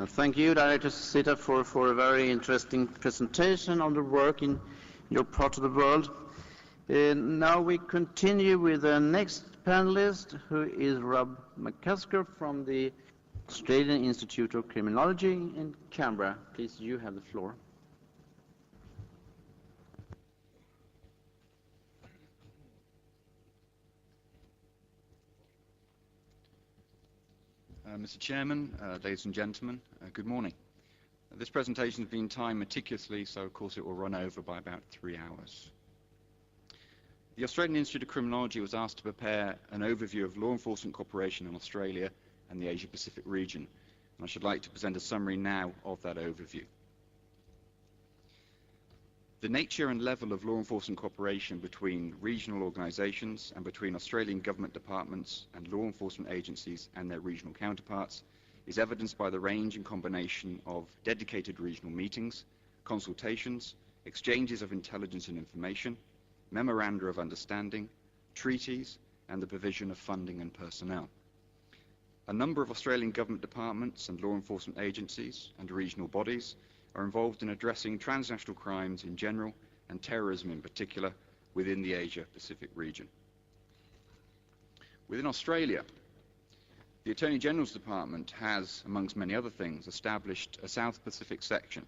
Thank you, Director Sita, for a very interesting presentation on the work in your part of the world. Now we continue with the next panelist, who is Rob McCusker from the Australian Institute of Criminology in Canberra. Please, you have the floor. Mr. Chairman, ladies and gentlemen, good morning. This presentation has been timed meticulously, so of course it will run over by about 3 hours. The Australian Institute of Criminology was asked to prepare an overview of law enforcement cooperation in Australia and the Asia-Pacific region, and I should like to present a summary now of that overview. The nature and level of law enforcement cooperation between regional organisations and between Australian government departments and law enforcement agencies and their regional counterparts is evidenced by the range and combination of dedicated regional meetings, consultations, exchanges of intelligence and information, memoranda of understanding, treaties, and the provision of funding and personnel. A number of Australian government departments and law enforcement agencies and regional bodies are involved in addressing transnational crimes in general and terrorism in particular within the Asia-Pacific region. Within Australia, the Attorney General's Department has, amongst many other things, established a South Pacific section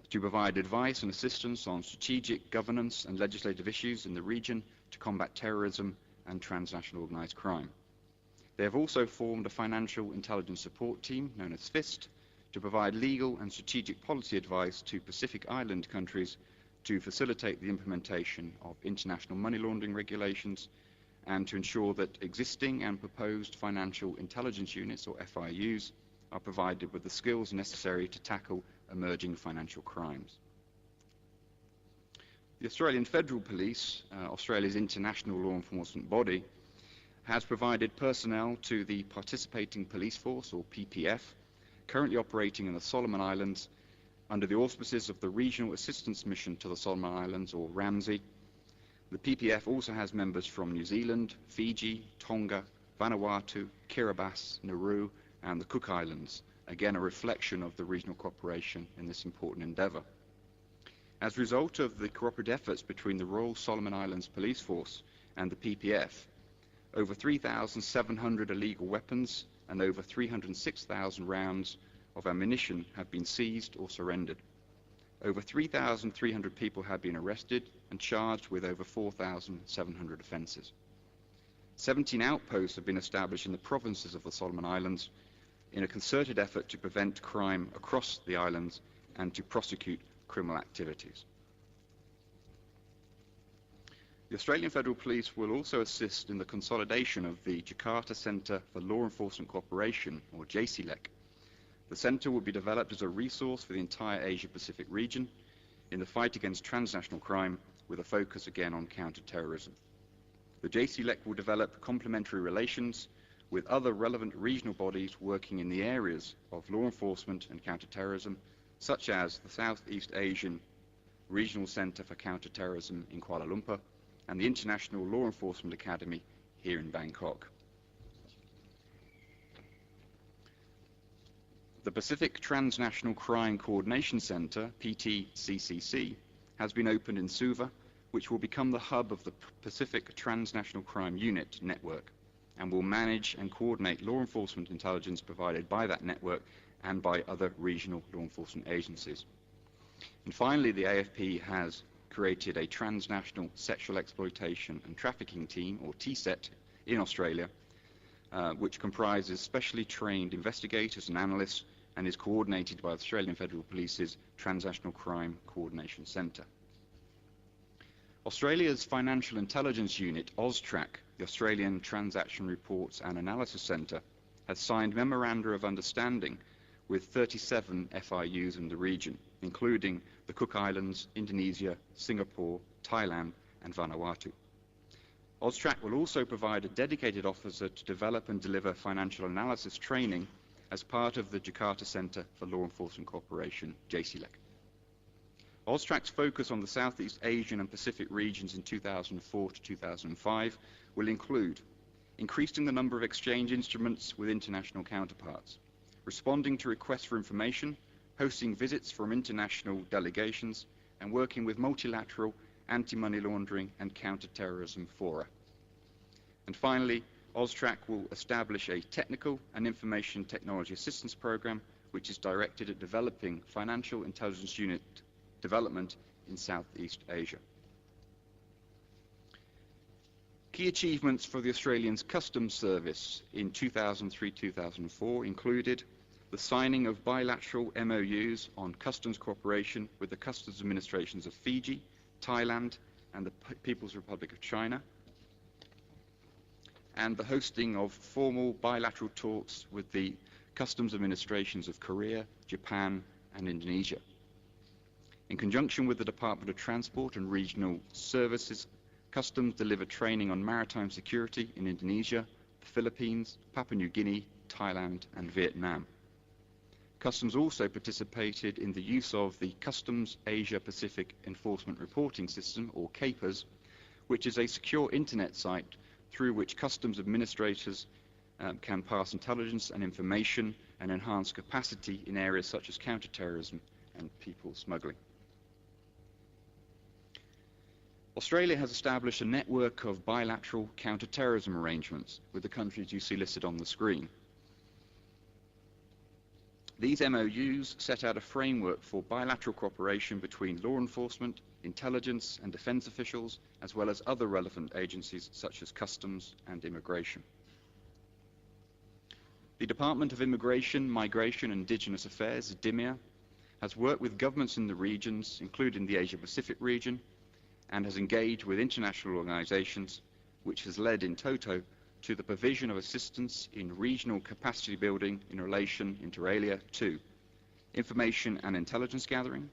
to provide advice and assistance on strategic governance and legislative issues in the region to combat terrorism and transnational organised crime. They have also formed a financial intelligence support team known as FIST to provide legal and strategic policy advice to Pacific Island countries to facilitate the implementation of international money laundering regulations and to ensure that existing and proposed financial intelligence units, or FIUs, are provided with the skills necessary to tackle emerging financial crimes. The Australian Federal Police, Australia's international law enforcement body, has provided personnel to the Participating Police Force, or PPF, currently operating in the Solomon Islands under the auspices of the Regional Assistance Mission to the Solomon Islands, or RAMSI. The PPF also has members from New Zealand, Fiji, Tonga, Vanuatu, Kiribati, Nauru, and the Cook Islands, again a reflection of the regional cooperation in this important endeavour. As a result of the cooperative efforts between the Royal Solomon Islands Police Force and the PPF, over 3,700 illegal weapons and over 306,000 rounds of ammunition have been seized or surrendered. Over 3,300 people have been arrested and charged with over 4,700 offences. 17 outposts have been established in the provinces of the Solomon Islands in a concerted effort to prevent crime across the islands and to prosecute criminal activities. The Australian Federal Police will also assist in the consolidation of the Jakarta Centre for Law Enforcement Cooperation, or JCLEC. The centre will be developed as a resource for the entire Asia-Pacific region in the fight against transnational crime, with a focus again on counter-terrorism. The JCLEC will develop complementary relations with other relevant regional bodies working in the areas of law enforcement and counter-terrorism, such as the Southeast Asian Regional Centre for Counter-Terrorism in Kuala Lumpur and the International Law Enforcement Academy here in Bangkok. The Pacific Transnational Crime Coordination Centre, PTCCC, has been opened in Suva, which will become the hub of the Pacific Transnational Crime Unit network and will manage and coordinate law enforcement intelligence provided by that network and by other regional law enforcement agencies. And finally, the AFP has created a transnational sexual exploitation and trafficking team, or TSET, in Australia, which comprises specially trained investigators and analysts and is coordinated by the Australian Federal Police's Transnational Crime Coordination Centre. Australia's Financial Intelligence Unit, AUSTRAC, the Australian Transaction Reports and Analysis Centre, has signed memoranda of understanding with 37 FIUs in the region, including the Cook Islands, Indonesia, Singapore, Thailand, and Vanuatu. AUSTRAC will also provide a dedicated officer to develop and deliver financial analysis training as part of the Jakarta Centre for Law Enforcement Cooperation, JCLEC. AUSTRAC's focus on the Southeast Asian and Pacific regions in 2004 to 2005 will include increasing the number of exchange instruments with international counterparts, responding to requests for information, hosting visits from international delegations, and working with multilateral anti-money laundering and counter-terrorism fora. And finally, AUSTRAC will establish a technical and information technology assistance program which is directed at developing financial intelligence unit development in Southeast Asia. Key achievements for the Australian Customs Service in 2003-2004 included the signing of bilateral MOUs on customs cooperation with the customs administrations of Fiji, Thailand, and the People's Republic of China, and the hosting of formal bilateral talks with the customs administrations of Korea, Japan, and Indonesia. In conjunction with the Department of Transport and Regional Services, Customs delivered training on maritime security in Indonesia, the Philippines, Papua New Guinea, Thailand, and Vietnam. Customs also participated in the use of the Customs Asia Pacific Enforcement Reporting System, or CAPERS, which is a secure internet site through which customs administrators can pass intelligence and information and enhance capacity in areas such as counterterrorism and people smuggling. Australia has established a network of bilateral counter-terrorism arrangements with the countries you see listed on the screen. These MOUs set out a framework for bilateral cooperation between law enforcement, intelligence and defence officials, as well as other relevant agencies such as customs and immigration. The Department of Immigration, Migration and Indigenous Affairs, DIMIA, has worked with governments in the regions, including the Asia-Pacific region, and has engaged with international organisations, which has led in toto to the provision of assistance in regional capacity building in relation, inter alia, to information and intelligence gathering,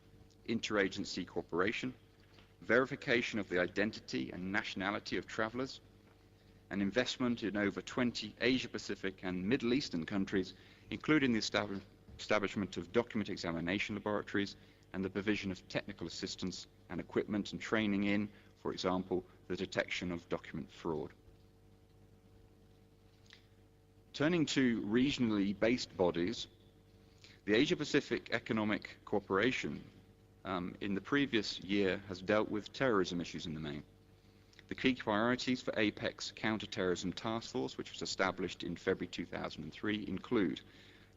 interagency cooperation, verification of the identity and nationality of travellers, and investment in over 20 Asia-Pacific and Middle Eastern countries, including the establishment of document examination laboratories and the provision of technical assistance and equipment and training in, for example, the detection of document fraud. Turning to regionally based bodies, the Asia-Pacific Economic Cooperation in the previous year has dealt with terrorism issues in the main. The key priorities for APEC's Counter-Terrorism Task Force, which was established in February 2003, include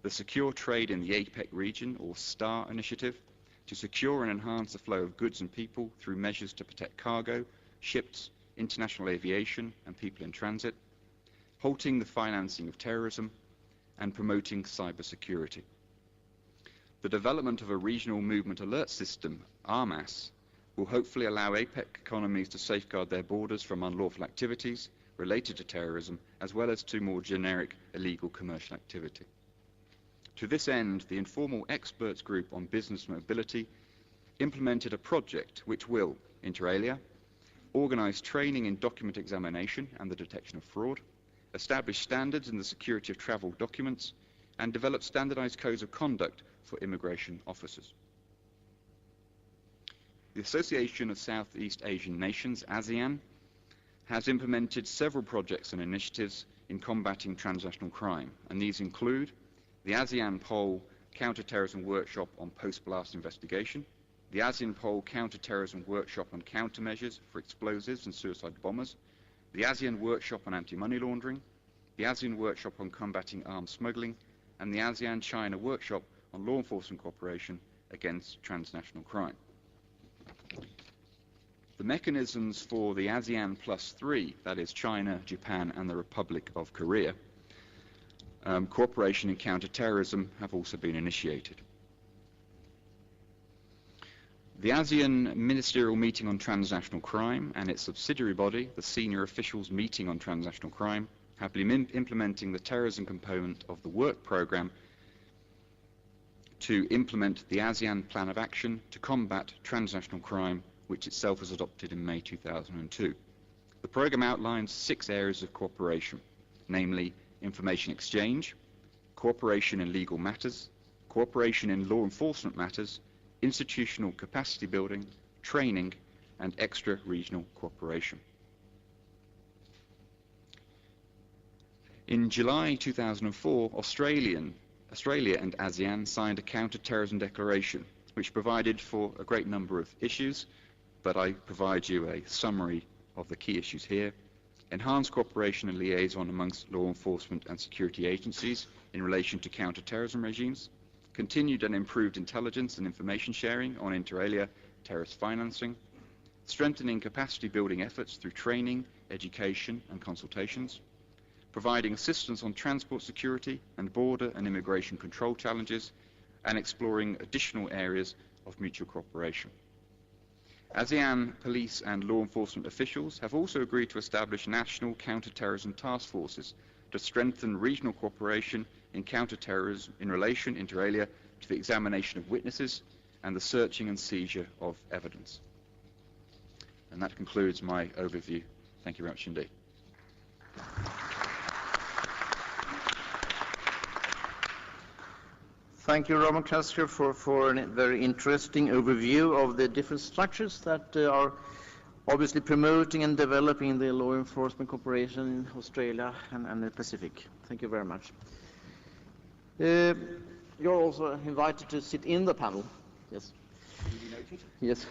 the Secure Trade in the APEC Region, or STAR initiative, to secure and enhance the flow of goods and people through measures to protect cargo, ships, international aviation and people in transit, halting the financing of terrorism, and promoting cybersecurity. The development of a regional movement alert system, RMAS, will hopefully allow APEC economies to safeguard their borders from unlawful activities related to terrorism, as well as to more generic illegal commercial activity. To this end, the Informal Experts Group on Business Mobility implemented a project which will, inter alia, organise training in document examination and the detection of fraud, establish standards in the security of travel documents, and develop standardised codes of conduct for immigration officers. The Association of Southeast Asian Nations, ASEAN, has implemented several projects and initiatives in combating transnational crime, and these include the ASEAN Pole Counter-Terrorism Workshop on Post-Blast Investigation, the ASEAN Pole Counter-Terrorism Workshop on Countermeasures for Explosives and Suicide Bombers, the ASEAN Workshop on Anti-Money Laundering, the ASEAN Workshop on Combating Arms Smuggling, and the ASEAN-China Workshop on Law Enforcement Cooperation against Transnational Crime. The mechanisms for the ASEAN Plus 3, that is China, Japan and the Republic of Korea, cooperation in counter-terrorism, have also been initiated. The ASEAN Ministerial Meeting on Transnational Crime and its subsidiary body, the Senior Officials Meeting on Transnational Crime, have been implementing the terrorism component of the work programme to implement the ASEAN Plan of Action to combat transnational crime, which itself was adopted in May 2002. The programme outlines 6 areas of cooperation, namely information exchange, cooperation in legal matters, cooperation in law enforcement matters, institutional capacity building, training, and extra-regional cooperation. In July 2004, Australia and ASEAN signed a counter-terrorism declaration, which provided for a great number of issues, but I provide you a summary of the key issues here. Enhanced cooperation and liaison amongst law enforcement and security agencies in relation to counter-terrorism regimes, continued and improved intelligence and information sharing on inter alia terrorist financing, strengthening capacity building efforts through training, education and consultations, providing assistance on transport security and border and immigration control challenges, and exploring additional areas of mutual cooperation. ASEAN police and law enforcement officials have also agreed to establish national counter-terrorism task forces to strengthen regional cooperation in counter-terrorism in relation, inter alia, to the examination of witnesses and the searching and seizure of evidence. And that concludes my overview. Thank you very much indeed. Thank you, McCusker, for a very interesting overview of the different structures that are obviously promoting and developing the law enforcement cooperation in Australia and the Pacific. Thank you very much. You're also invited to sit in the panel. Yes. Yes.